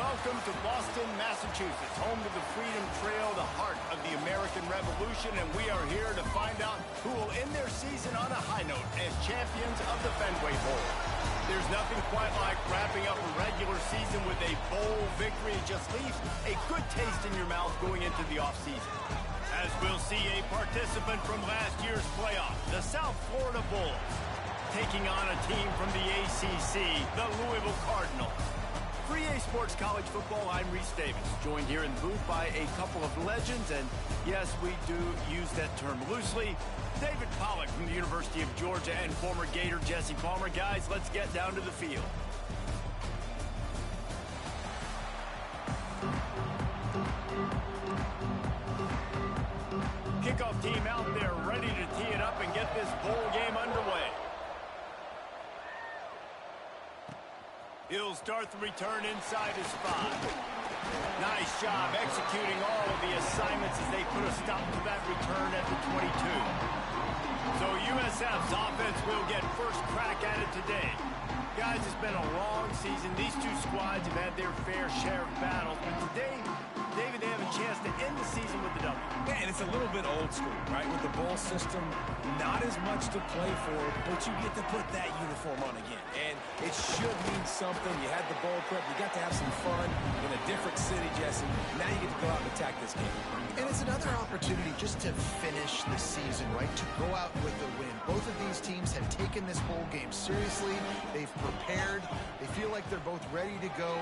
welcome to Boston, Massachusetts, home to the Freedom Trail, the heart of the American Revolution, and we are here to find out who will end their season on a high note as champions of the Fenway Bowl. There's nothing quite like wrapping up a regular season with a bowl victory. It just leaves a good taste in your mouth going into the offseason. As we'll see a participant from last year's playoff, the South Florida Bulls, taking on a team from the ACC, the Louisville Cardinals. For EA Sports College Football, I'm Reese Davis, joined here in the booth by a couple of legends, and yes, we do use that term loosely. David Pollack from the University of Georgia and former Gator Jesse Palmer. Guys, let's get down to the field. Kickoff team out there ready to tee it up and get this bowl game underway. He'll start the return inside his 5. Nice job executing all of the assignments as they put a stop to that return at the 22. So USF's offense will get first crack at it today. Guys, it's been a long season. These two squads have had their fair share of battles, but today, David, they have a chance to end the season with the W. Yeah, and it's a little bit old school, right? With the bowl system, not as much to play for, but you get to put that uniform on again. And it should mean something. You had the bowl prep. You got to have some fun in a different city, Jesse. Now you get to go out and attack this game. And it's another opportunity just to finish the season, right? To go out with a win. Both of these teams have taken this bowl game seriously. They've prepared. They feel like they're both ready to go.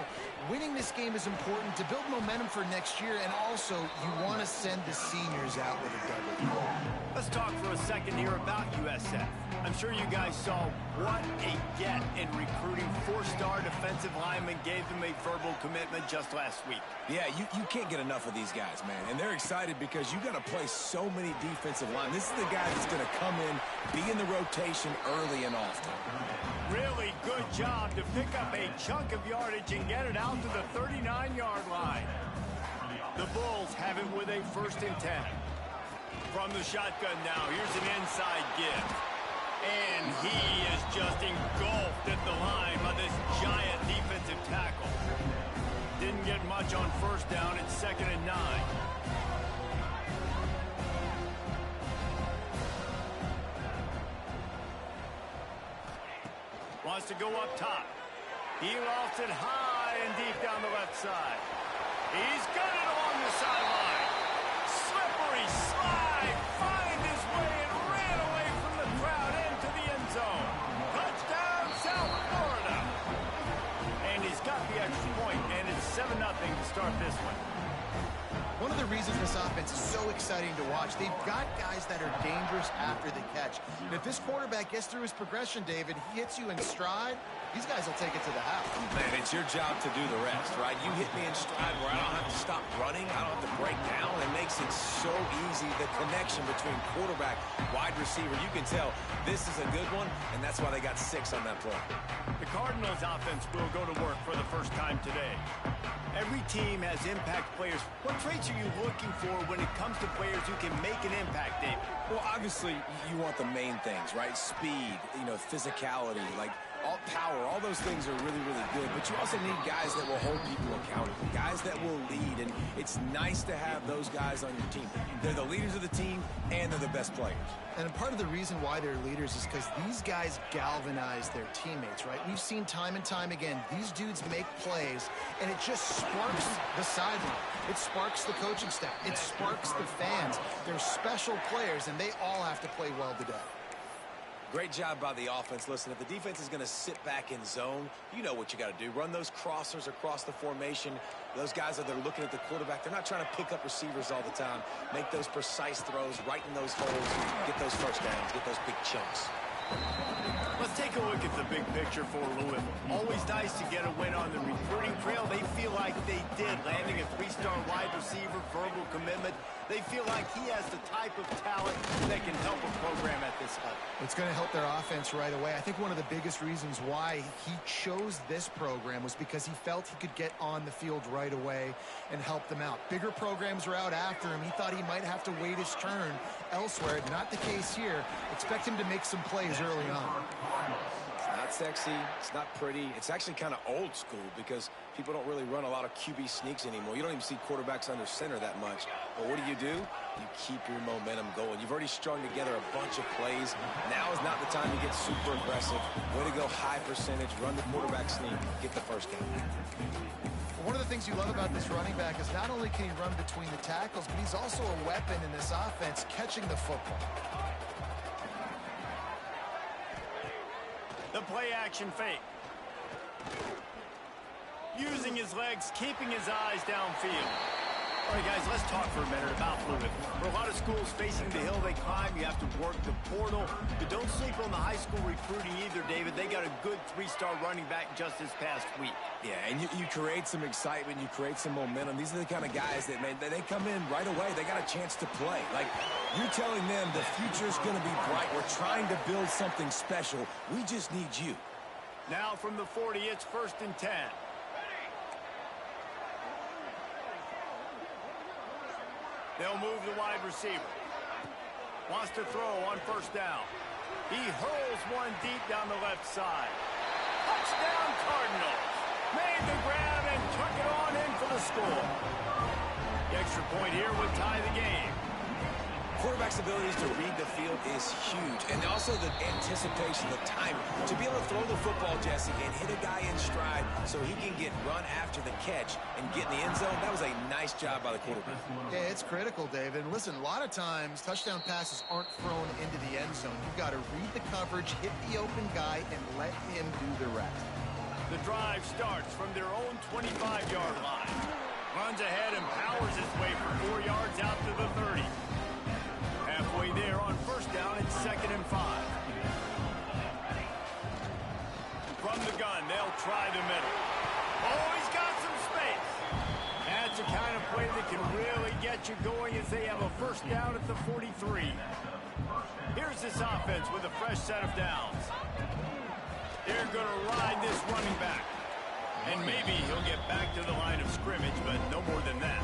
Winning this game is important to build momentum for next year, and also you want to send the seniors out with a W. Let's talk for a second here about USF. I'm sure you guys saw what a get in recruiting. 4-star defensive linemen gave them a verbal commitment just last week. Yeah, you can't get enough of these guys, man. And they're excited because you got to play so many defensive linemen. This is the guy that's going to come in, be in the rotation early and often. Really good job to pick up a chunk of yardage and get it out to the 39-yard line. The Bulls have it with a 1st and 10. From the shotgun now, here's an inside give. And he is just engulfed at the line by this giant defensive tackle. Didn't get much on 1st down. It's 2nd and 9. Wants to go up top. He lofts it high and deep down the left side. He's got it along the sideline. Slippery slide. Find his way and ran away from the crowd into the end zone. Touchdown, South Florida. And he's got the extra point, and it's 7-0 to start this one. One of the reasons this offense is so exciting to watch, they've got guys that are dangerous after the catch. And if this quarterback gets through his progression, David, he hits you in stride, these guys will take it to the house. Man, it's your job to do the rest, right? You hit me in stride where I don't have to stop running. I don't have to break down. It makes it so easy, the connection between quarterback, wide receiver. You can tell this is a good one, and that's why they got 6 on that play. The Cardinals offense will go to work for the first time today. Every team has impact players. What traits are you looking for when it comes to players who can make an impact, David? Well, obviously, you want the main things, right? Speed, physicality, like all power. All those things are really, really good. But you also need guys that will hold people accountable, guys that will lead. And it's nice to have those guys on your team. They're the leaders of the team, and they're the best players. And part of the reason why they're leaders is because these guys galvanize their teammates, right? We've seen time and time again, these dudes make plays, and it just sparks the sideline. It sparks the coaching staff. It sparks the fans. They're special players, and they all have to play well today. Great job by the offense. Listen, if the defense is going to sit back in zone, you know what you got to do. Run those crossers across the formation. Those guys that are looking at the quarterback, they're not trying to pick up receivers all the time. Make those precise throws right in those holes. Get those first downs. Get those big chunks. Let's take a look at the big picture for Louisville. Always nice to get a win on the recruiting trail. They feel like they did, landing a 3-star wide receiver, verbal commitment. They feel like he has the type of talent that can help a program at this level. It's going to help their offense right away. I think one of the biggest reasons why he chose this program was because he felt he could get on the field right away and help them out. Bigger programs were out after him. He thought he might have to wait his turn elsewhere. Not the case here. Expect him to make some plays early on. It's not not sexy. It's not pretty. It's actually kind of old school because people don't really run a lot of QB sneaks anymore. You don't even see quarterbacks under center that much. But what do? You keep your momentum going. You've already strung together a bunch of plays. Now is not the time to get super aggressive. Way to go high percentage, run the quarterback sneak, get the first down. One of the things you love about this running back is not only can he run between the tackles, but he's also a weapon in this offense catching the football. The play action fake. Using his legs, keeping his eyes downfield. All right, guys, let's talk for a minute about fluid. For a lot of schools facing the hill they climb, you have to work the portal. But don't sleep on the high school recruiting either, David. They got a good 3-star running back just this past week. Yeah, and you create some excitement, you create some momentum. These are the kind of guys that, man, they come in right away. They got a chance to play. Like, you're telling them the future's going to be bright. We're trying to build something special. We just need you. Now from the 40, it's 1st and 10. They'll move the wide receiver. Wants to throw on 1st down. He hurls one deep down the left side. Touchdown Cardinals. Made the grab and took it on in for the score. The extra point here would tie the game. Quarterback's abilities to read the field is huge. And also the anticipation, the timing. To be able to throw the football, Jesse, and hit a guy in stride so he can get run after the catch and get in the end zone, that was a nice job by the quarterback. Yeah, it's critical, David. And listen, a lot of times touchdown passes aren't thrown into the end zone. You've got to read the coverage, hit the open guy, and let him do the rest. The drive starts from their own 25-yard line. Runs ahead and powers his way for 4 yards out to the 30. Halfway there on 1st down, it's 2nd and 5. From the gun, they'll try the middle. Oh, he's got some space. That's the kind of play that can really get you going as they have a 1st down at the 43. Here's this offense with a fresh set of downs. They're going to ride this running back. And maybe he'll get back to the line of scrimmage, but no more than that.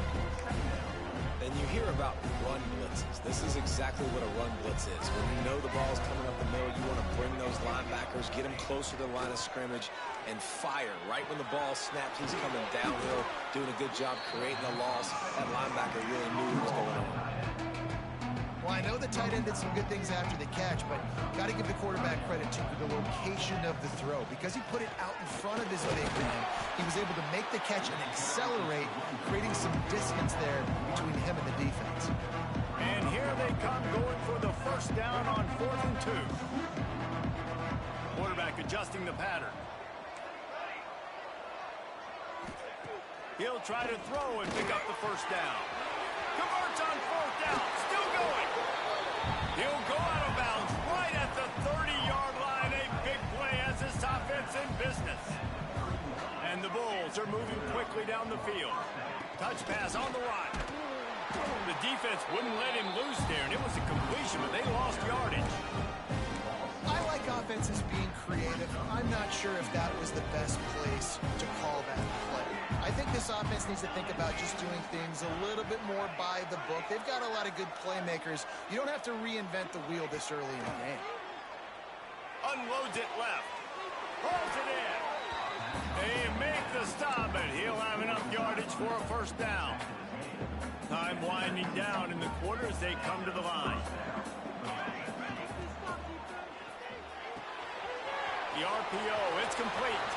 And you hear about run blitzes. This is exactly what a run blitz is. When you know the ball's coming up the middle, you want to bring those linebackers, get them closer to the line of scrimmage, and fire. Right when the ball snaps, he's coming downhill, doing a good job creating a loss. That linebacker really knew what was going on. Well, I know the tight end did some good things after the catch, but got to give the quarterback credit, too, for the location of the throw. Because he put it out in front of his big man, he was able to make the catch and accelerate, creating some distance there between him and the defense. And here they come going for the 1st down on 4th and 2. Quarterback adjusting the pattern. He'll try to throw and pick up the 1st down. Converts on 4th down. Still going. He'll go out of bounds right at the 30-yard line. A big play as this offense in business. And the Bulls are moving quickly down the field. Touch pass on the run. The defense wouldn't let him loose there, and it was a completion, but they lost yardage. I like offenses being creative. I'm not sure if that was the best place to call that play. I think this offense needs to think about just doing things a little bit more by the book. They've got a lot of good playmakers. You don't have to reinvent the wheel this early in the game. Unloads it left. Pulls it in. They make the stop, but he'll have enough yardage for a 1st down. Time winding down in the quarter as they come to the line. The RPO, it's complete.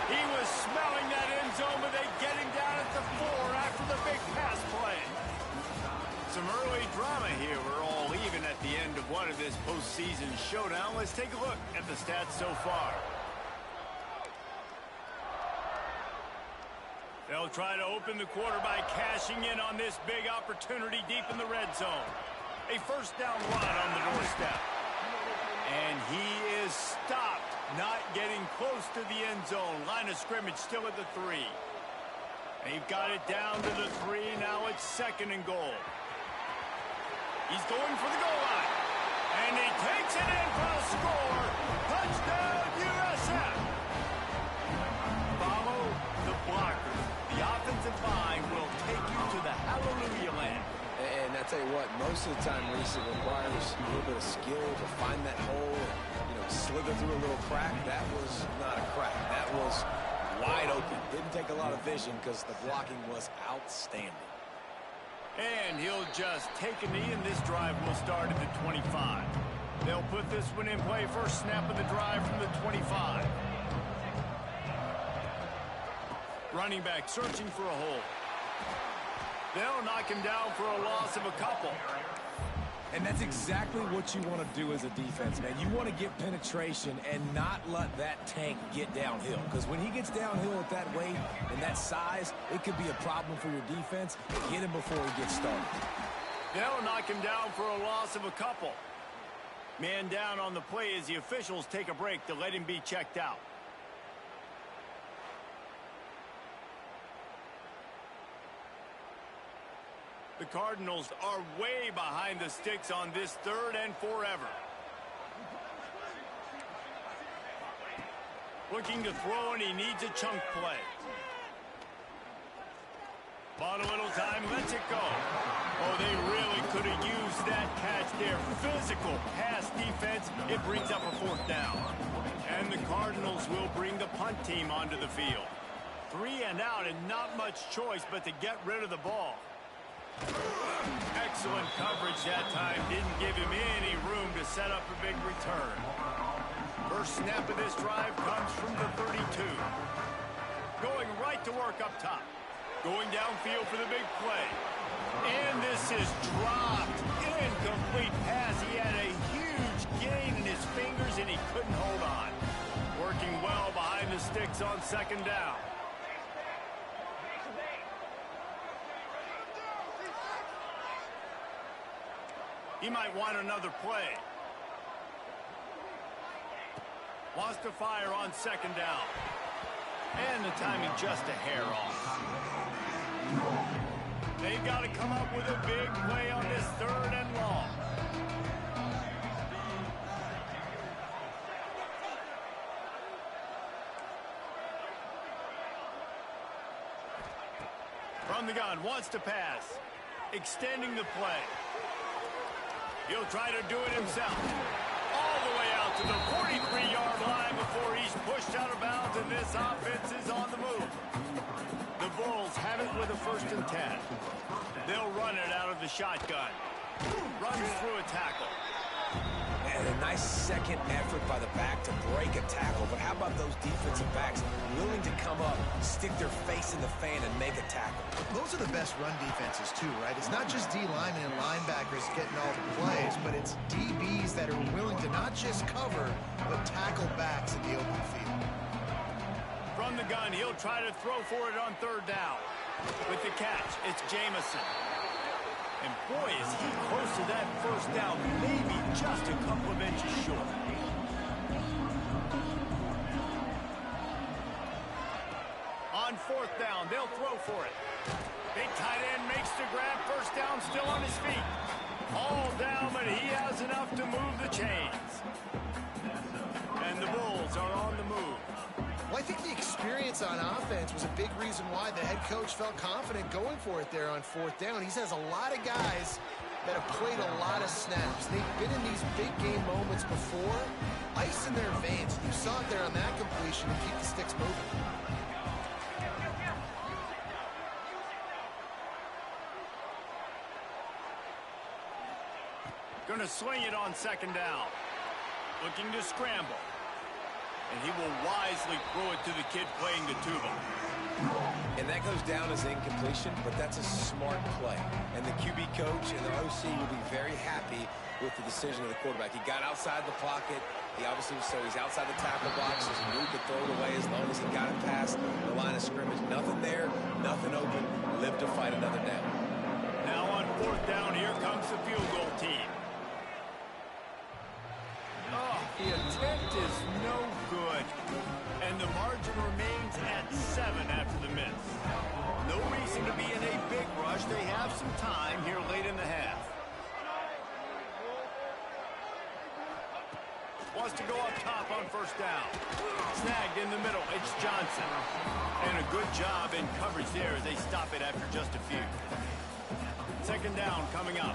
He was smelling that end zone, but they get him down at the 4 after the big pass play. Some early drama here. We're all even at the end of one of this postseason showdown. Let's take a look at the stats so far. They'll try to open the quarter by cashing in on this big opportunity deep in the red zone. A 1st down run on the doorstep. And he is stopped, not getting close to the end zone. Line of scrimmage still at the 3. They've got it down to the 3. Now it's 2nd and goal. He's going for the goal line. And he takes it in for a score. Touchdown, USF. Follow the blocker. The offensive line will take you to the hallelujah land. And tell you what, most of the time, Reese, it requires a little bit of skill to find that hole and, slither through a little crack. That was not a crack. That was wide open. Didn't take a lot of vision because the blocking was outstanding. And he'll just take a knee, and this drive will start at the 25. They'll put this one in play. First snap of the drive from the 25. Running back searching for a hole. They'll knock him down for a loss of a couple. And that's exactly what you want to do as a defense, man. You want to get penetration and not let that tank get downhill. Because when he gets downhill at that weight and that size, it could be a problem for your defense. Get him before he gets started. They'll knock him down for a loss of a couple. Man down on the play as the officials take a break to let him be checked out. The Cardinals are way behind the sticks on this third and forever. Looking to throw, and he needs a chunk play. Bought a little time, lets it go. Oh, they really could have used that catch there. Physical pass defense. It brings up a fourth down. And the Cardinals will bring the punt team onto the field. 3 and out, and not much choice but to get rid of the ball. Excellent coverage that time. Didn't give him any room to set up a big return. First snap of this drive comes from the 32. Going right to work up top. Going downfield for the big play. And this is dropped. Incomplete pass. He had a huge gain in his fingers, and he couldn't hold on. Working well behind the sticks on second down. He might want another play. Wants to fire on second down. And the timing just a hair off. They've got to come up with a big play on this third and long. From the gun, wants to pass. Extending the play. He'll try to do it himself. All the way out to the 43-yard line before he's pushed out of bounds, and this offense is on the move. The Bulls have it with a 1st and 10. They'll run it out of the shotgun. Runs through a tackle. And a nice second effort by the back to break a tackle. But how about those defensive backs willing to come up, stick their face in the fan, and make a tackle? Those are the best run defenses, too, right? It's not just D linemen and linebackers getting all the plays, but it's DBs that are willing to not just cover, but tackle backs in the open field. From the gun, he'll try to throw for it on third down. With the catch, it's Jamison. And boy, is he close to that first down, maybe just a couple of inches short. On fourth down, they'll throw for it. Big tight end makes the grab, first down, still on his feet. All down, but he has enough to move the chains. And the Bulls are on the move. Well, I think the experience on offense was a big reason why the head coach felt confident going for it there on fourth down. He has a lot of guys that have played a lot of snaps. They've been in these big game moments before. Ice in their veins. You saw it there on that completion to keep the sticks moving. Going to swing it on second down. Looking to scramble. And he will wisely throw it to the kid playing the tuba. And that goes down as incompletion, but that's a smart play. And the QB coach and the OC will be very happy with the decision of the quarterback. He got outside the pocket. He obviously, so he's outside the tackle box. He moved to throw it away as long as he got it past the line of scrimmage. Nothing there, nothing open. Live to fight another down. Now on fourth down, here comes the field goal team. Oh, the attempt is no good. And the margin remains at 7 after the miss. No reason to be in a big rush. They have some time here late in the half. Wants to go up top on first down. Snagged in the middle. It's Johnson. And a good job in coverage there as they stop it after just a few. second down coming up.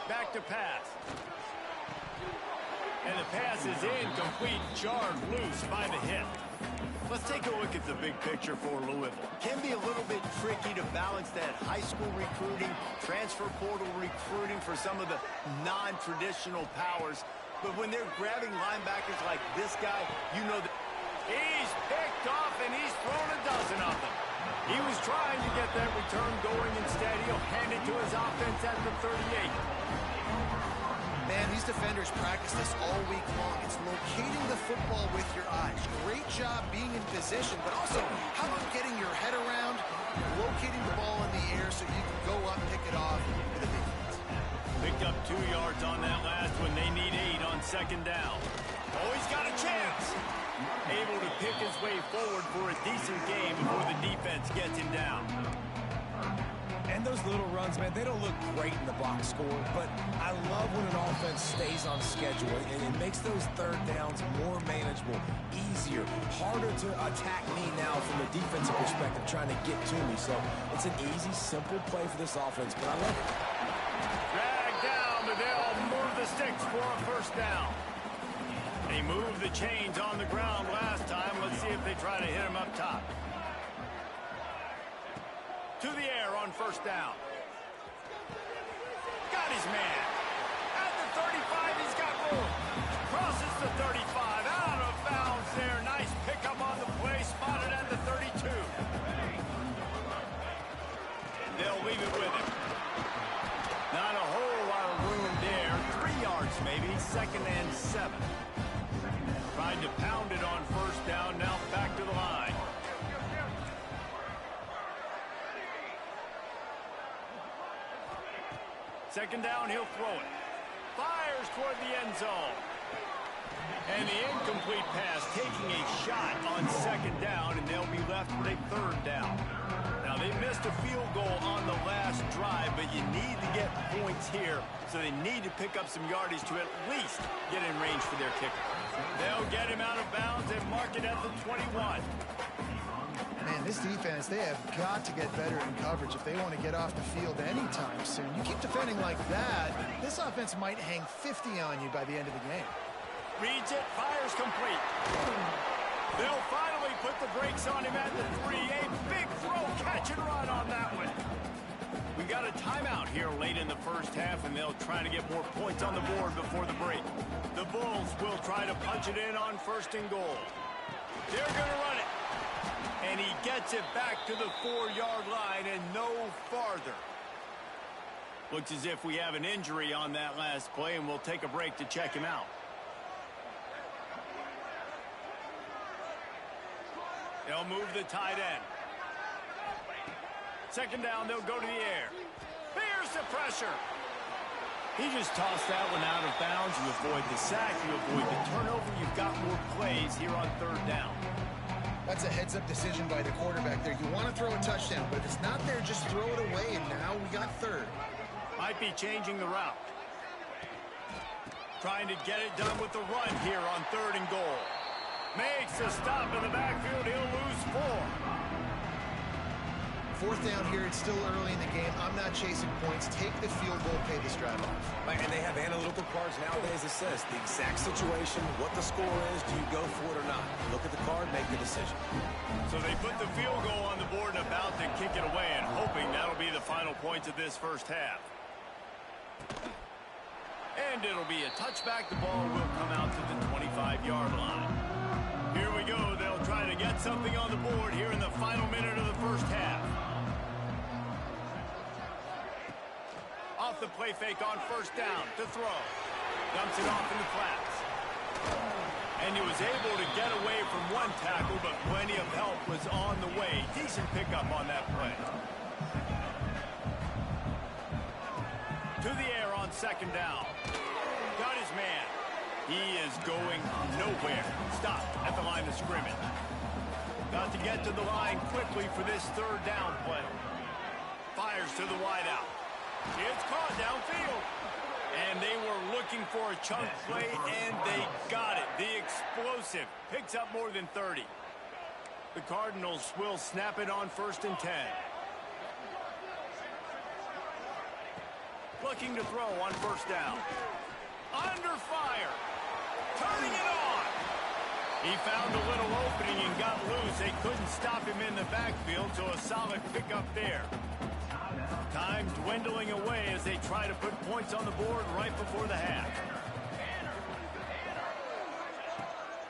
Back to pass. And the pass is incomplete, jarred loose by the hip. Let's take a look at the big picture for Louisville. Can be a little bit tricky to balance that high school recruiting, transfer portal recruiting for some of the non-traditional powers. But when they're grabbing linebackers like this guy, you know that he's picked off and he's thrown a dozen of them. He was trying to get that return going. Instead, he'll hand it to his offense at the 38. Man, these defenders practice this all week long. It's locating the football with your eyes. Great job being in position, but also, how about getting your head around, locating the ball in the air so you can go up, pick it off for the defense. Picked up 2 yards on that last one. They need 8 on second down. Oh, he's got a chance. Able to pick his way forward for a decent game before the defense gets him down. And those little runs, man, they don't look great in the box score, but I love when an offense stays on schedule, and it makes those third downs more manageable, easier, harder to attack me now from the defensive perspective, trying to get to me. So it's an easy, simple play for this offense, but I love it. Drag down, but they'll move the sticks for a first down. They moved the chains on the ground last time. Let's see if they try to hit him up top. To the air on first down. Got his man. At the 35, he's got room. Crosses the 35. Out of bounds there. Nice pickup on the play. Spotted at the 32. They'll leave it with him. Not a whole lot of room there. 3 yards maybe. Second and 7. Tried to pound it on first down. Now back to the line. Second down, he'll throw it. Fires toward the end zone. And the incomplete pass taking a shot on second down, and they'll be left with a third down. Now, they missed a field goal on the last drive, but you need to get points here, so they need to pick up some yardage to at least get in range for their kicker. They'll get him out of bounds and mark it at the 21. Man, this defense, they have got to get better in coverage if they want to get off the field anytime soon. You keep defending like that, this offense might hang 50 on you by the end of the game. Reads it, fires complete. They'll finally put the brakes on him at the 3. A big throw, catch and run on that one. We got a timeout here late in the first half, and they'll try to get more points on the board before the break. The Bulls will try to punch it in on first and goal. They're going to run it. And he gets it back to the 4-yard line and no farther. Looks as if we have an injury on that last play, and we'll take a break to check him out. They'll move the tight end. Second down, they'll go to the air. Here's the pressure. He just tossed that one out of bounds. You avoid the sack, you avoid the turnover. You've got more plays here on third down. That's a heads-up decision by the quarterback there. You want to throw a touchdown, but if it's not there, just throw it away, and now we got third. Might be changing the route. Trying to get it done with the run here on third and goal. Makes a stop in the backfield. He'll lose 4. Fourth down here, it's still early in the game. I'm not chasing points. Take the field goal, pay this drive off. And they have analytical cards nowadays that says the exact situation, what the score is, do you go for it or not? Look at the card, make the decision. So they put the field goal on the board and about to kick it away, and hoping that'll be the final points of this first half. And it'll be a touchback. The ball will come out to the 25-yard line. Here we go. They'll try to get something on the board here in the final minute of the first half. Off the play fake on first down to throw. Dumps it off in the flats. And he was able to get away from one tackle, but plenty of help was on the way. Decent pickup on that play. To the air on second down. Got his man. He is going nowhere. Stopped at the line of scrimmage. Got to get to the line quickly for this third down play. Fires to the wideout. It's caught downfield. And they were looking for a chunk play, and they got it. The explosive picks up more than 30. The Cardinals will snap it on 1st and 10. Looking to throw on 1st down. Under fire. Turning it on. He found a little opening and got loose. They couldn't stop him in the backfield, so a solid pickup there. Time dwindling away as they try to put points on the board right before the half.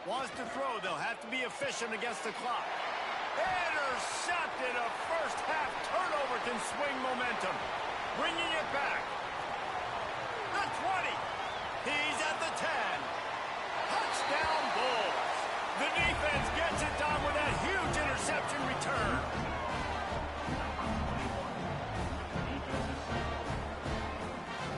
Wants to throw. They'll have to be efficient against the clock. Intercepted. A first half turnover can swing momentum. Bringing it back. The 20. He's at the 10. Touchdown Bulls. The defense gets it done with that huge interception return.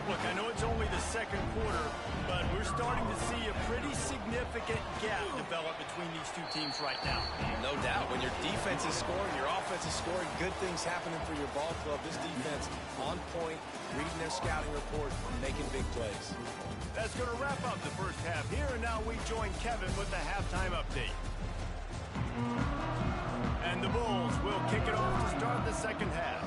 Look, I know it's only the 2nd quarter, but we're starting to see a pretty significant gap develop between these two teams right now. No doubt. When your defense is scoring, your offense is scoring, good things happening for your ball club. This defense on point, reading their scouting report, making big plays. That's going to wrap up the first half here, and now we join Kevin with the halftime update. And the Bulls will kick it off to start the 2nd half.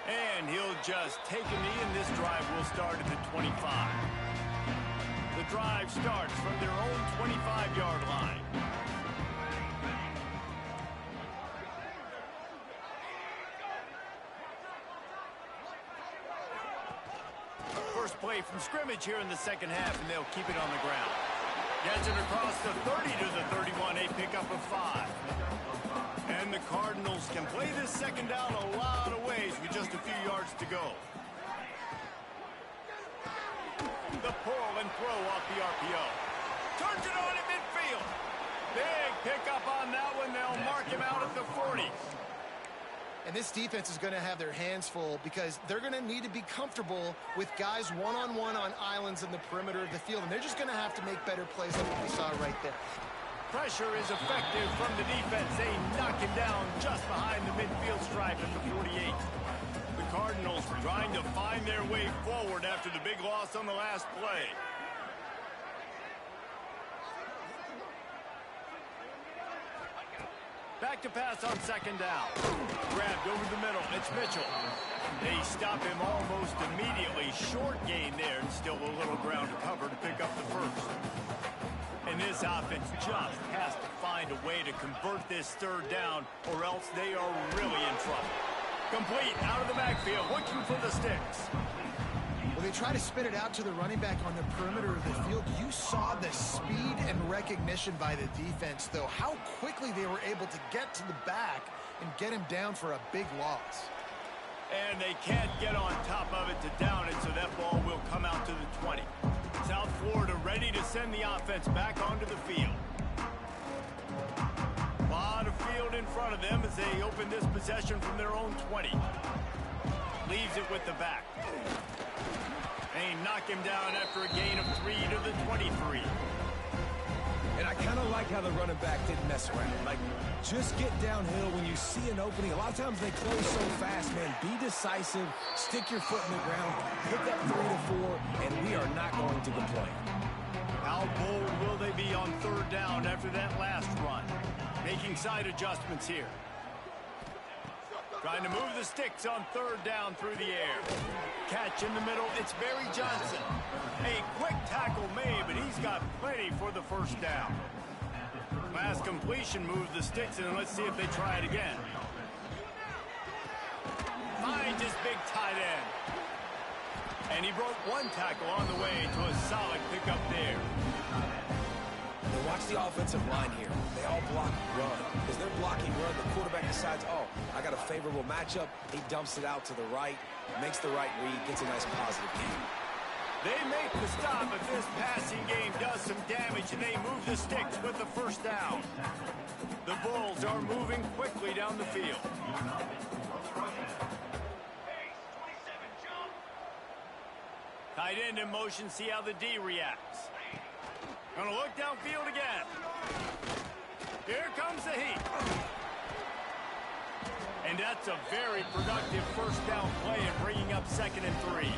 And he'll just take a knee, and this drive will start at the 25. The drive starts from their own 25-yard line. First play from scrimmage here in the 2nd half, and they'll keep it on the ground. Gets it across the 30 to the 31, a pickup of 5. And the Cardinals can play this 2nd down a lot of ways with just a few yards to go. The pull and throw off the RPO. Turns it on at midfield. Big pickup on that one. They'll mark him out at the 40. And this defense is going to have their hands full because they're going to need to be comfortable with guys one-on-one on islands in the perimeter of the field. And they're just going to have to make better plays than what we saw right there. Pressure is effective from the defense. They knock him down just behind the midfield stripe at the 48. The Cardinals trying to find their way forward after the big loss on the last play. Back to pass on 2nd down. Grabbed over the middle. It's Mitchell. They stop him almost immediately. Short gain there, and still a little ground to cover to pick up the first. And this offense just has to find a way to convert this 3rd down, or else they are really in trouble. Complete out of the backfield, looking for the sticks. When they try to spit it out to the running back on the perimeter of the field, you saw the speed and recognition by the defense, though, how quickly they were able to get to the back and get him down for a big loss. And they can't get on top of it to down it, so that ball will come out to the 20. South Florida ready to send the offense back onto the field. A lot of field in front of them as they open this possession from their own 20. Leaves it with the back. They knock him down after a gain of 3 to the 23. And I kind of like how the running back didn't mess around. Like, just get downhill when you see an opening. A lot of times they close so fast, man. Be decisive. Stick your foot in the ground. Hit that 3 to 4, and we are not going to complain. How bold will they be on 3rd down after that last run? Making side adjustments here. Trying to move the sticks on 3rd down through the air. Catch in the middle, it's Barry Johnson. A quick tackle made, but he's got plenty for the 1st down. Last completion moves the sticks, and let's see if they try it again. Finds his big tight end. And he broke 1 tackle on the way to a solid pickup there. And watch the offensive line here. They all block run. As they're blocking run, the quarterback decides, oh, I got a favorable matchup. He dumps it out to the right, makes the right read, gets a nice positive gain. They make the stop, but this passing game does some damage, and they move the sticks with the 1st down. The Bulls are moving quickly down the field. Tight end in motion, see how the D reacts. Gonna look downfield again. Here comes the heat. And that's a very productive 1st down play and bringing up 2nd and 3.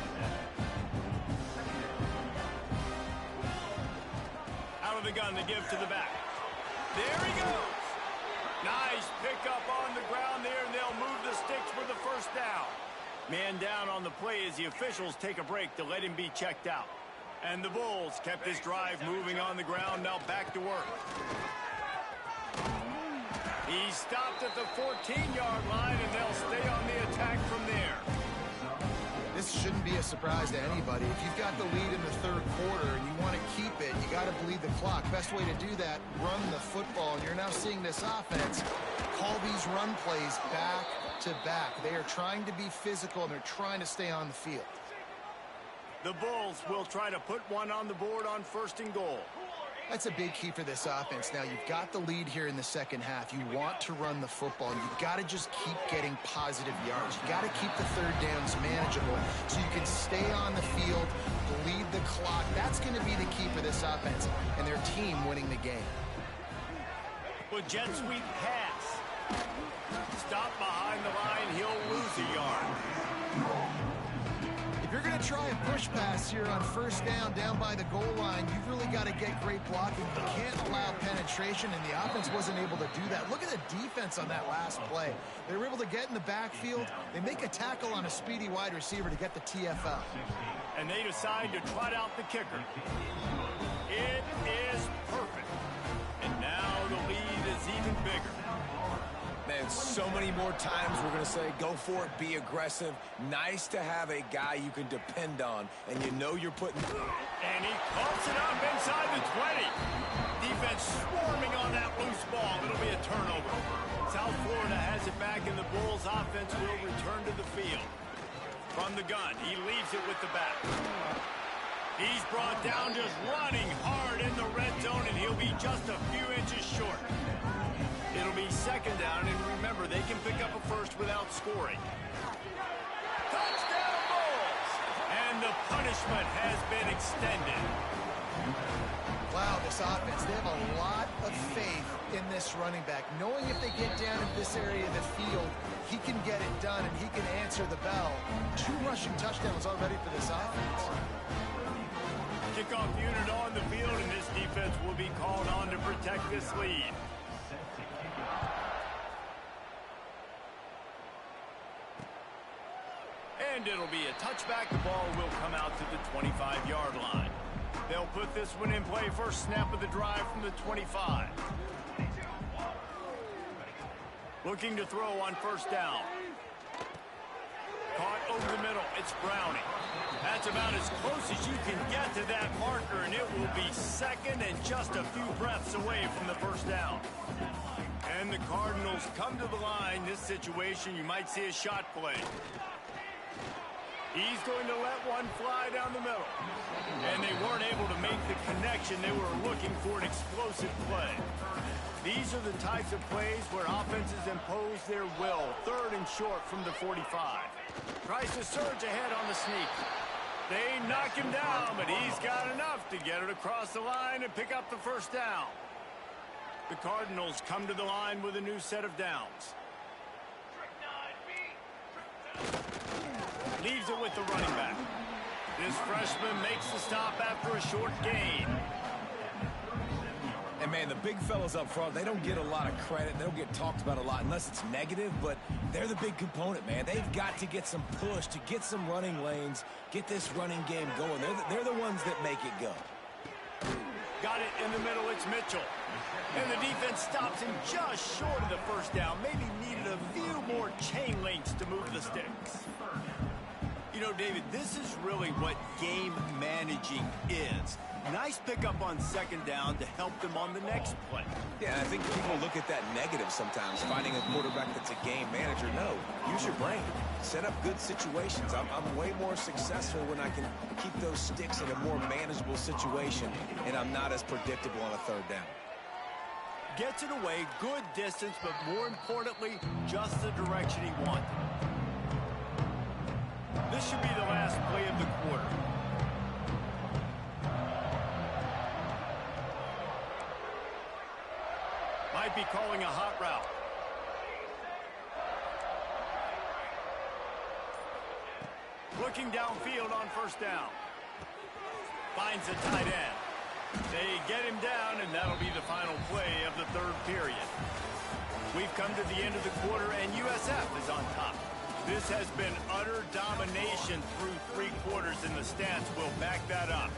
from the gun to give to the back. There he goes. Nice pickup on the ground there, and they'll move the sticks for the first down. Man down on the play as the officials take a break to let him be checked out. And the Bulls kept this drive moving on the ground, now back to work. He stopped at the 14-yard line, and they'll stay on the attack from there. This shouldn't be a surprise to anybody. If you've got the lead in the third quarter and you want to keep it, you got to bleed the clock. Best way to do that, run the football. And you're now seeing this offense call these run plays back to back. They are trying to be physical, and they're trying to stay on the field. The Bulls will try to put one on the board on 1st and goal. That's a big key for this offense. Now, you've got the lead here in the second half. You want to run the football, and you've got to just keep getting positive yards. You've got to keep the third downs manageable so you can stay on the field, bleed the clock. That's going to be the key for this offense and their team winning the game. With jet sweep pass. Stop behind the line. He'll lose a yard. If you're going to try a push pass here on 1st down by the goal line, you've really got to get great blocking. You can't allow penetration, and the offense wasn't able to do that. Look at the defense on that last play. They were able to get in the backfield. They make a tackle on a speedy wide receiver to get the TFL. And they decide to trot out the kicker. It is perfect. And now the lead is even bigger. Man, so many more times we're going to say, go for it, be aggressive. Nice to have a guy you can depend on, and you know you're putting... And he pumps it up inside the 20. Defense swarming on that loose ball. It'll be a turnover. South Florida has it back, and the Bulls offense will return to the field. From the gun, he leaves it with the back. He's brought down just running hard in the red zone, and he'll be just a few inches short. It'll be 2nd down, and remember, they can pick up a first without scoring. Touchdown Bulls! And the punishment has been extended. Wow, this offense, they have a lot of faith in this running back, knowing if they get down in this area of the field, he can get it done, and he can answer the bell. 2 rushing touchdowns already for this offense. Kickoff unit on the field, and this defense will be called on to protect this lead. And it'll be a touchback. The ball will come out to the 25-yard line. They'll put this one in play. First snap of the drive from the 25. Looking to throw on 1st down. Caught over the middle. It's Browning. That's about as close as you can get to that marker, and it will be 2nd and just a few breaths away from the 1st down. And the Cardinals come to the line. This situation, you might see a shot play. He's going to let one fly down the middle. And they weren't able to make the connection. They were looking for an explosive play. These are the types of plays where offenses impose their will. 3rd and short from the 45. Tries to surge ahead on the sneak. They knock him down, but he's got enough to get it across the line and pick up the 1st down. The Cardinals come to the line with a new set of downs. Leaves it with the running back. This freshman makes the stop after a short gain. And, man, the big fellas up front, they don't get a lot of credit. They don't get talked about a lot unless it's negative, but they're the big component, man. They've got to get some push, to get some running lanes, get this running game going. They're the ones that make it go. Got it in the middle. It's Mitchell. And the defense stops him just short of the 1st down. Maybe needed a few more chain links to move the sticks. You know, David, this is really what game managing is. Nice pickup on 2nd down to help them on the next play. Yeah, I think people look at that negative sometimes, finding a quarterback that's a game manager. No, use your brain. Set up good situations. I'm way more successful when I can keep those sticks in a more manageable situation, and I'm not as predictable on a 3rd down. Gets it away, good distance, but more importantly, just the direction he wanted. This should be the last play of the quarter. Might be calling a hot route. Looking downfield on 1st down. Finds a tight end. They get him down, and that'll be the final play of the third period. We've come to the end of the quarter, and USF is on top. This has been utter domination through 3 quarters, and the stats will back that up.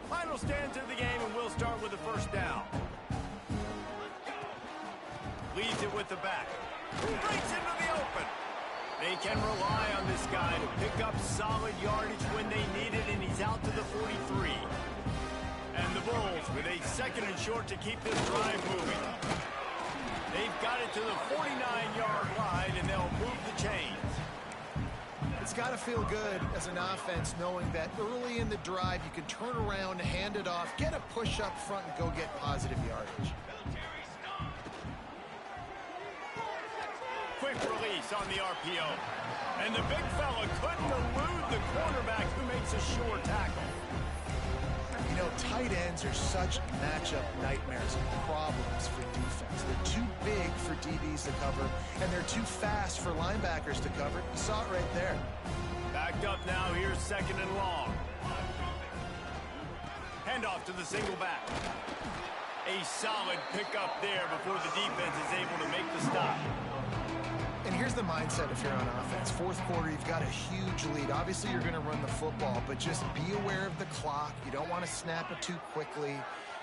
Final stands of the game, and we'll start with the first down. Leads it with the back. Breaks into the open. They can rely on this guy to pick up solid yardage when they need it, and he's out to the 43. And the Bulls with a 2nd and short to keep this drive moving. They've got it to the 49-yard line, and they'll move the chains. It's got to feel good as an offense knowing that early in the drive you can turn around, hand it off, get a push up front, and go get positive yardage. Quick release on the RPO. And the big fella couldn't elude the cornerback who makes a sure tackle. You know, tight ends are such matchup nightmares and problems for defense. They're too big for DBs to cover, and they're too fast for linebackers to cover. You saw it right there. Backed up now, here's 2nd and long. Handoff to the single back. A solid pickup there before the defense is able to make the stop. And here's the mindset if you're on offense. 4th quarter, you've got a huge lead. Obviously, you're going to run the football, but just be aware of the clock. You don't want to snap it too quickly.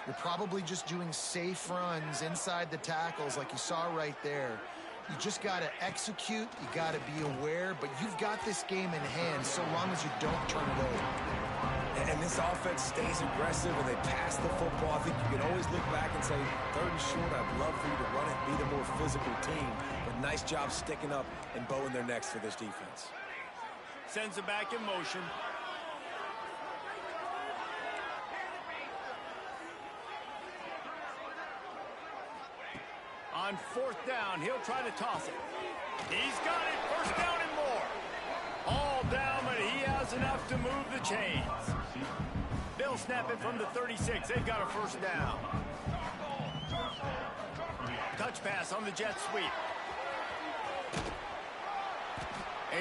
You're probably just doing safe runs inside the tackles like you saw right there. You just got to execute. You got to be aware, but you've got this game in hand so long as you don't turn it over. And this offense stays aggressive and they pass the football. I think you can always look back and say, 3rd and short, I'd love for you to run it, be the more physical team. But nice job sticking up and bowing their necks for this defense. Sends it back in motion. On 4th down, he'll try to toss it. He's got it. 1st down and more. All down, but he has enough to move the chains. They'll snap it from the 36. They've got a 1st down. Touch pass on the jet sweep.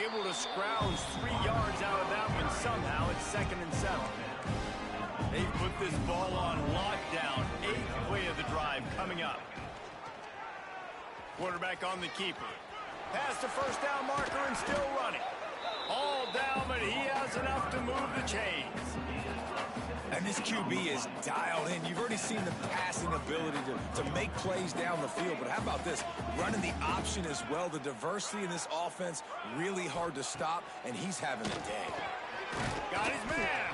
Able to scrounge 3 yards out of that one somehow. It's 2nd and 7. They've put this ball on lockdown. 8th play of the drive coming up. Quarterback on the keeper. Past the 1st down marker and still running. All down, but he has enough to move the chains. And this QB is dialed in. You've already seen the passing ability to make plays down the field. But how about this? Running the option as well. The diversity in this offense, really hard to stop, and he's having a day. Got his man.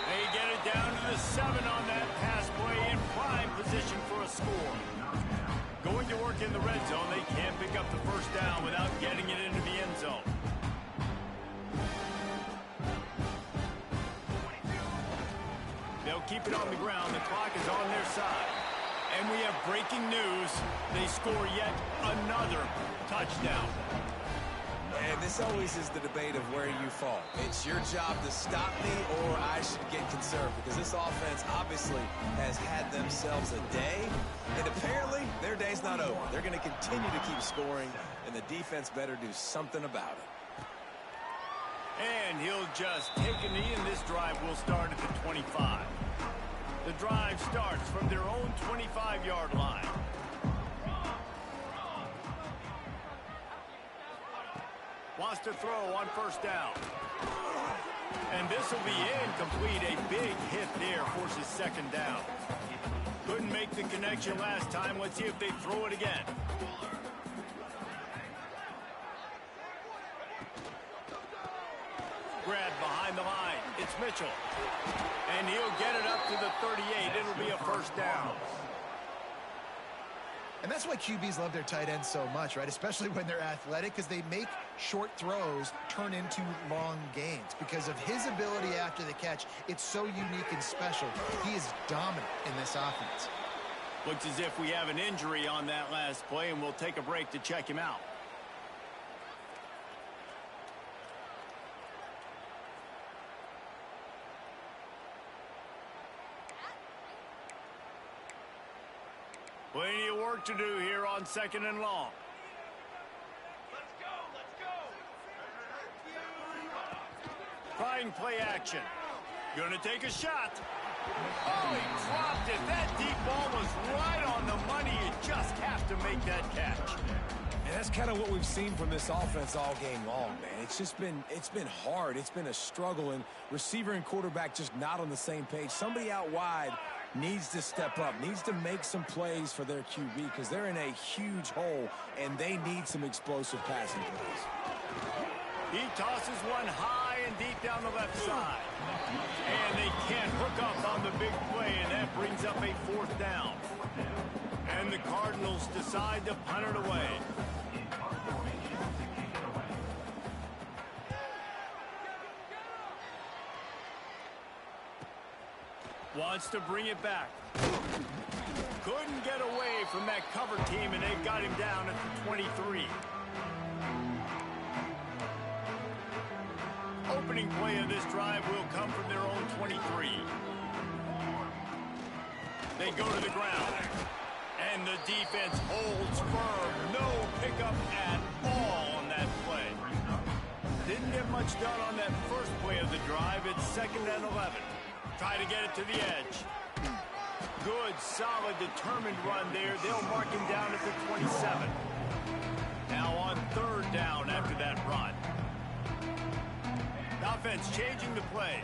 They get it down to the 7 on that pass play in prime position for a score. Going to work in the red zone, they can't pick up the 1st down without getting it into the end zone. They'll keep it on the ground. The clock is on their side. And we have breaking news. They score yet another touchdown. And this always is the debate of where you fall. It's your job to stop me or I should get conserved, because this offense obviously has had themselves a day, and apparently their day's not over. They're going to continue to keep scoring, and the defense better do something about it. And he'll just take a knee, and this drive will start at the 25. The drive starts from their own 25-yard line. Wants to throw on 1st down. And this will be incomplete. A big hit there forces 2nd down. Couldn't make the connection last time. Let's see if they throw it again. Grab behind the line. It's Mitchell. And he'll get it up to the 38. It'll be a 1st down. And that's why QBs love their tight ends so much, right? Especially when they're athletic, because they make short throws turn into long gains. Because of his ability after the catch, it's so unique and special. He is dominant in this offense. Looks as if we have an injury on that last play, and we'll take a break to check him out. Plenty of work to do here on 2nd and long. trying play action. Gonna take a shot. Oh, he dropped it. That deep ball was right on the money. You just have to make that catch. And that's kind of what we've seen from this offense all game long, man. It's been hard. It's been a struggle, and receiver and quarterback just not on the same page. Somebody out wide needs to step up, needs to make some plays for their QB because they're in a huge hole, and they need some explosive passing plays. He tosses one high and deep down the left side. And they can't hook up on the big play, and that brings up a 4th down. And the Cardinals decide to punt it away. Wants to bring it back. Couldn't get away from that cover team, and they've got him down at the 23. Opening play of this drive will come from their own 23. They go to the ground. And the defense holds firm. No pickup at all on that play. Didn't get much done on that first play of the drive. It's 2nd and 11. Try to get it to the edge. Good, solid, determined run there. They'll mark him down at the 27. Now on 3rd down after that run. Offense changing the play.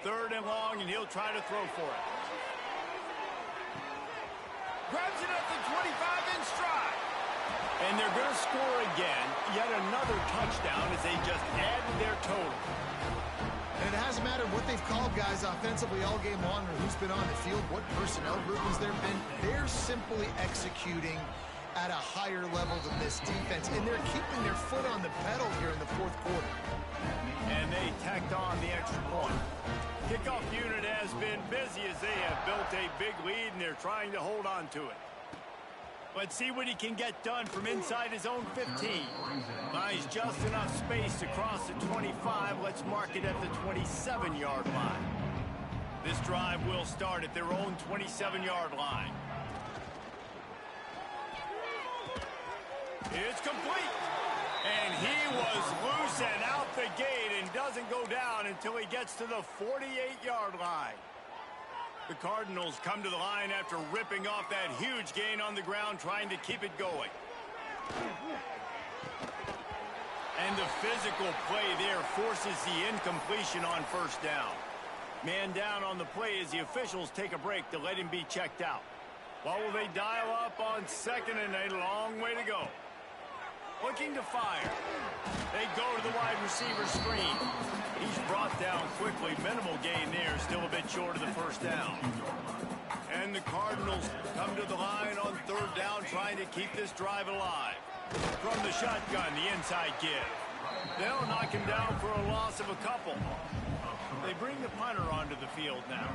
Third and long, and he'll try to throw for it. Grabs it at the 25 in stride. And they're going to score again. Yet another touchdown as they just add to their total. And it hasn't mattered what they've called guys offensively all game long or who's been on the field, what personnel groupings there have been. They're simply executing at a higher level than this defense, and they're keeping their foot on the pedal here in the 4th quarter. And they tacked on the extra point. Kickoff unit has been busy as they have built a big lead, and they're trying to hold on to it. Let's see what he can get done from inside his own 15. Finds just enough space to cross the 25. Let's mark it at the 27-yard line. This drive will start at their own 27-yard line. It's complete. And he was loose and out the gate and doesn't go down until he gets to the 48-yard line. The Cardinals come to the line after ripping off that huge gain on the ground, trying to keep it going. And the physical play there forces the incompletion on 1st down. Man down on the play as the officials take a break to let him be checked out. What will they dial up on 2nd and a long way to go? Looking to fire. They go to the wide receiver screen. He's brought down quickly. Minimal gain there. Still a bit short of the 1st down. And the Cardinals come to the line on 3rd down, trying to keep this drive alive. From the shotgun, the inside give. They'll knock him down for a loss of a couple. They bring the punter onto the field now.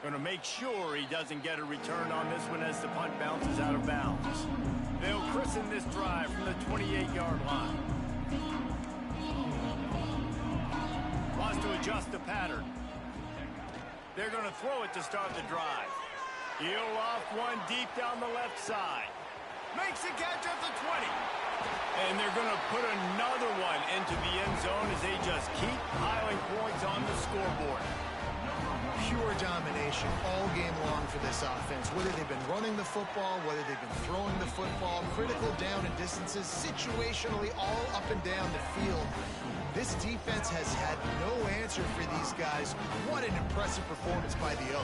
Going to make sure he doesn't get a return on this one as the punt bounces out of bounds. They'll christen this drive from the 28-yard line. Wants to adjust the pattern. They're going to throw it to start the drive. He'll off one deep down the left side. Makes a catch at the 20. And they're going to put another one into the end zone as they just keep piling points on the scoreboard. Pure domination all game long for this offense. Whether they've been running the football, whether they've been throwing the football, critical down and distances, situationally all up and down the field. This defense has had no answer for these guys. What an impressive performance by the O.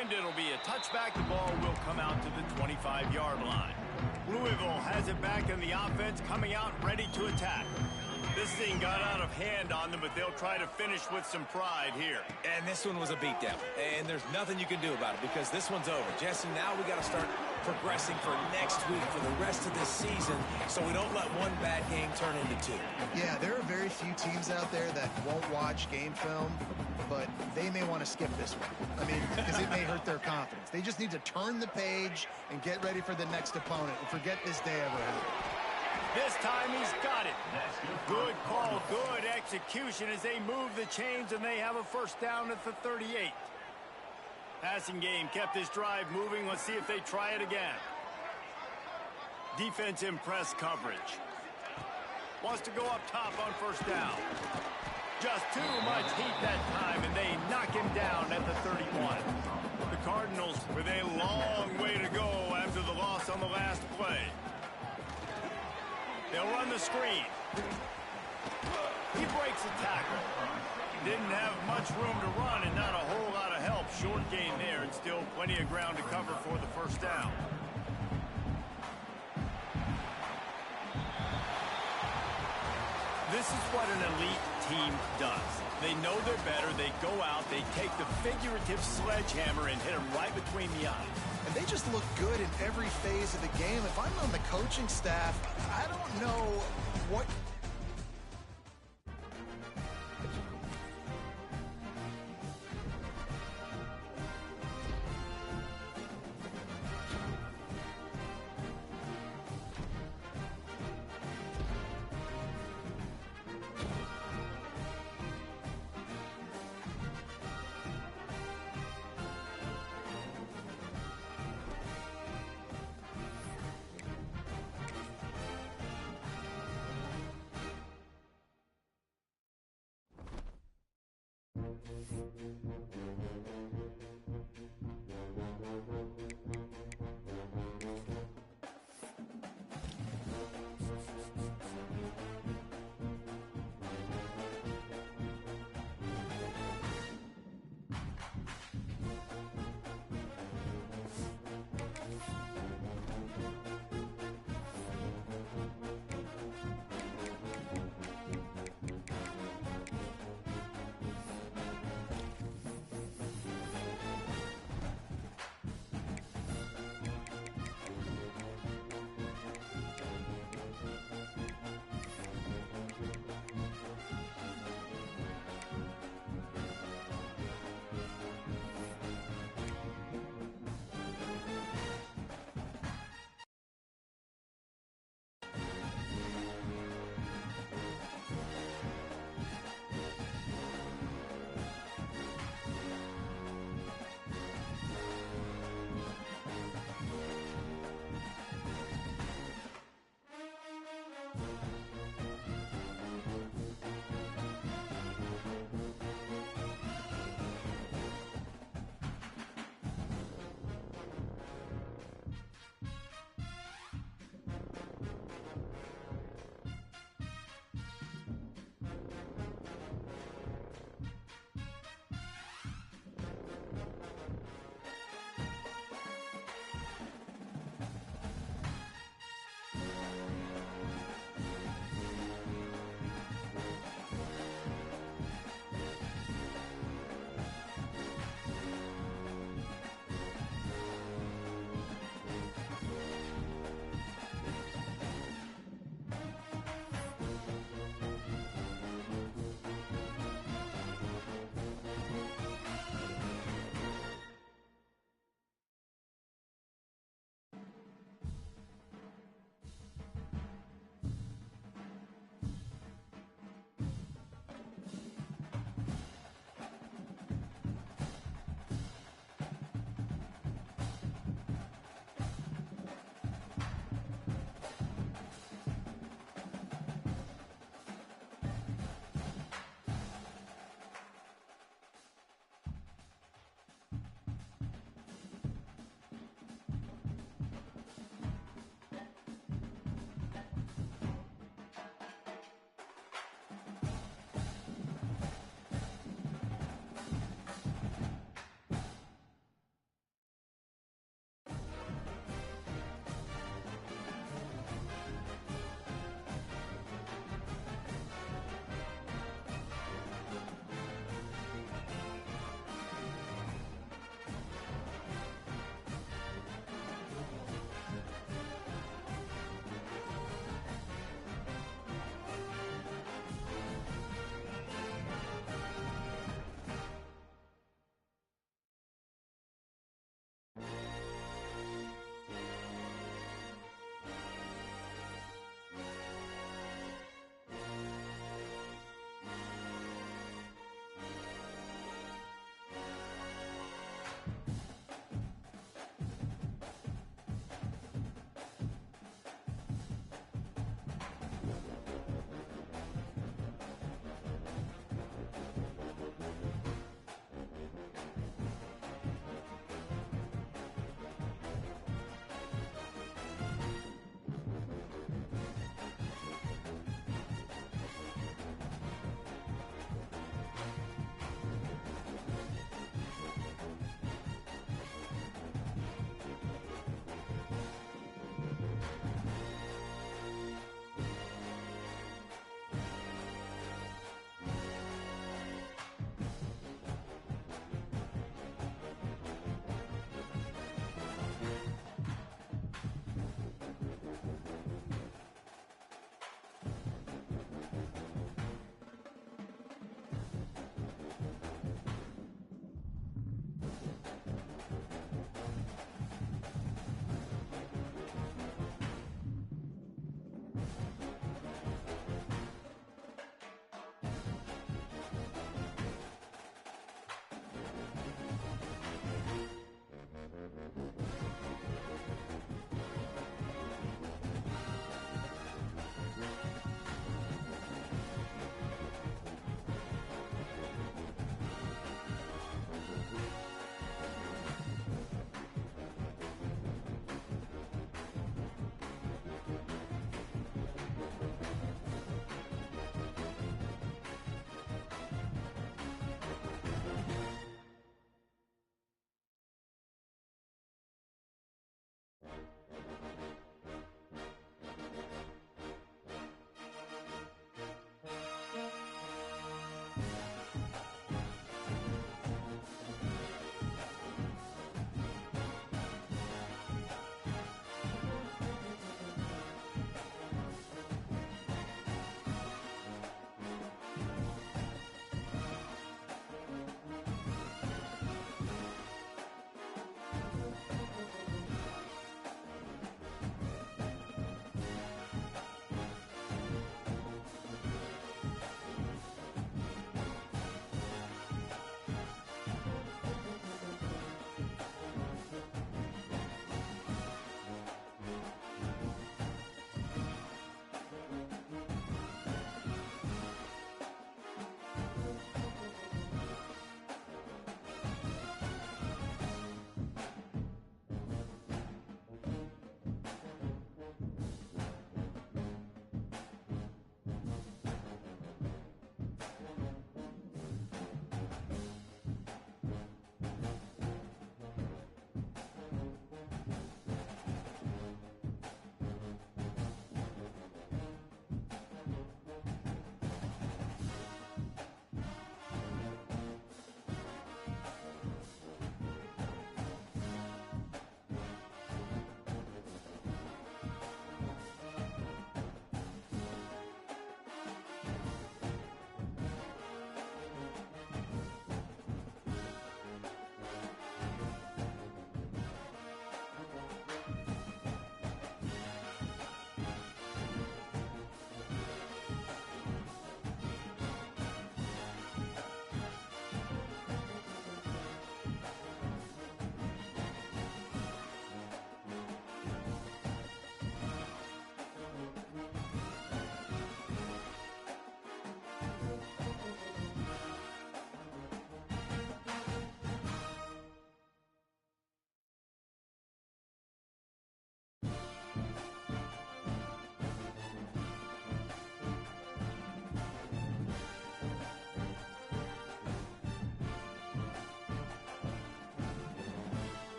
And it'll be a touchback. The ball will come out to the 25-yard line. Louisville has it back in the offense, coming out ready to attack. This thing got out of hand on them, but they'll try to finish with some pride here. And this one was a beatdown. And there's nothing you can do about it because this one's over. Jesse, now we got to start progressing for next week, for the rest of this season, so we don't let one bad game turn into two. Yeah, there are very few teams out there that won't watch game film, but they may want to skip this one. I mean, because it may hurt their confidence. They just need to turn the page and get ready for the next opponent and forget this day ever happened. This time he's got it. Good call, good execution as they move the chains and they have a first down at the 38. Passing game kept this drive moving. Let's see if they try it again. Defense in press coverage. Wants to go up top on first down. Just too much heat that time, and they knock him down at the 31. The Cardinals with a long way to go after the loss on the last play. They'll run the screen. He breaks a tackle. Didn't have much room to run and not a whole lot of help. Short gain there and still plenty of ground to cover for the first down. This is what an elite team does. They know they're better. They go out. They take the figurative sledgehammer and hit them right between the eyes. And they just look good in every phase of the game. If I'm on the coaching staff, I don't know what